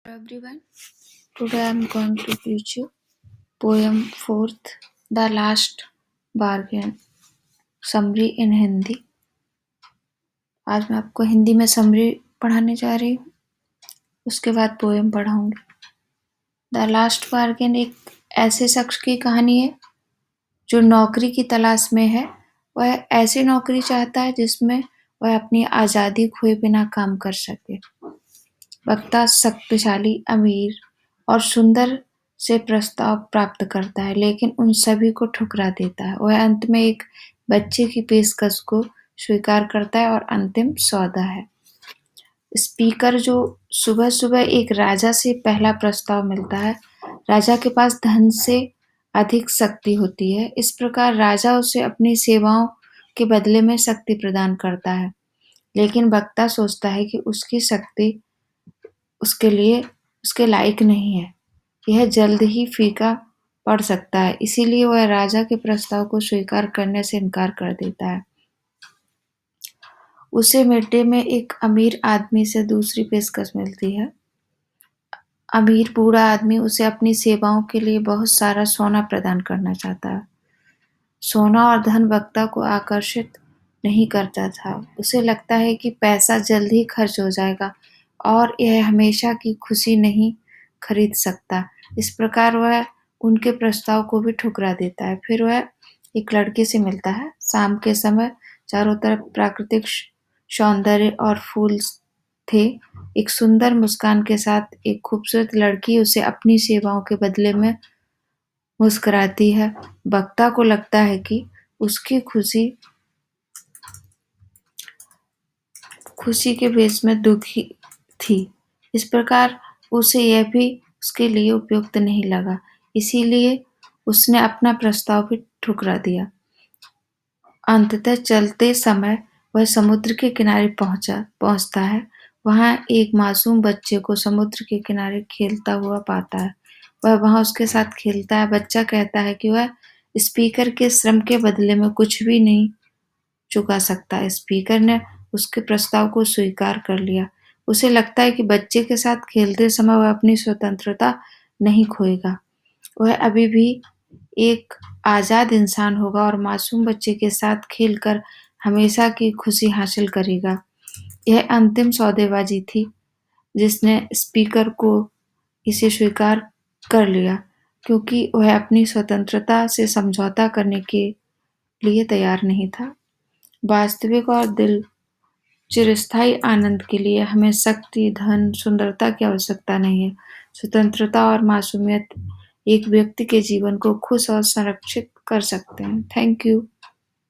Everyone, today I am going to teach you poem fourth, The Last Bargain, summary इन हिंदी। आज मैं आपको हिंदी में summary पढ़ाने जा रही हूँ, उसके बाद पोएम पढ़ाऊंगी। द लास्ट बार्गेन एक ऐसे शख्स की कहानी है जो नौकरी की तलाश में है। वह ऐसी नौकरी चाहता है जिसमें वह अपनी आज़ादी खोए बिना काम कर सके। वक्ता शक्तिशाली, अमीर और सुंदर से प्रस्ताव प्राप्त करता है, लेकिन उन सभी को ठुकरा देता है। वह अंत में एक बच्चे की पेशकश को स्वीकार करता है और अंतिम सौदा है। स्पीकर जो सुबह-सुबह एक राजा से पहला प्रस्ताव मिलता है। राजा के पास धन से अधिक शक्ति होती है। इस प्रकार राजा उसे अपनी सेवाओं के बदले में शक्ति प्रदान करता है, लेकिन वक्ता सोचता है कि उसकी शक्ति उसके लिए उसके लायक नहीं है। यह जल्द ही फीका पड़ सकता है, इसीलिए वह राजा के प्रस्ताव को स्वीकार करने से इनकार कर देता है। उसे मिड्डे में एक अमीर आदमी से दूसरी पेशकश मिलती है। अमीर बूढ़ा आदमी उसे अपनी सेवाओं के लिए बहुत सारा सोना प्रदान करना चाहता है। सोना और धन वक्ता को आकर्षित नहीं करता था। उसे लगता है कि पैसा जल्द ही खर्च हो जाएगा और यह हमेशा की खुशी नहीं खरीद सकता। इस प्रकार वह उनके प्रस्ताव को भी ठुकरा देता है। फिर वह एक लड़के से मिलता है। शाम के समय चारों तरफ प्राकृतिक सौंदर्य और फूल थे। एक सुंदर मुस्कान के साथ एक खूबसूरत लड़की उसे अपनी सेवाओं के बदले में मुस्कुराती है। वक्ता को लगता है कि उसकी खुशी के भेष में दुखी थी। इस प्रकार उसे यह भी उसके लिए उपयुक्त नहीं लगा, इसीलिए उसने अपना प्रस्ताव भी ठुकरा दिया। अंततः चलते समय वह समुद्र के किनारे पहुंचता है। वहां एक मासूम बच्चे को समुद्र के किनारे खेलता हुआ पाता है। वह वहां उसके साथ खेलता है। बच्चा कहता है कि वह स्पीकर के श्रम के बदले में कुछ भी नहीं चुका सकता। स्पीकर ने उसके प्रस्ताव को स्वीकार कर लिया। उसे लगता है कि बच्चे के साथ खेलते समय वह अपनी स्वतंत्रता नहीं खोएगा। वह अभी भी एक आज़ाद इंसान होगा और मासूम बच्चे के साथ खेलकर हमेशा की खुशी हासिल करेगा। यह अंतिम सौदेबाजी थी जिसने स्पीकर को इसे स्वीकार कर लिया, क्योंकि वह अपनी स्वतंत्रता से समझौता करने के लिए तैयार नहीं था। वास्तविक और चिरस्थायी आनंद के लिए हमें शक्ति, धन, सुंदरता की आवश्यकता नहीं है। स्वतंत्रता और मासूमियत एक व्यक्ति के जीवन को खुश और संरक्षित कर सकते हैं। Thank you.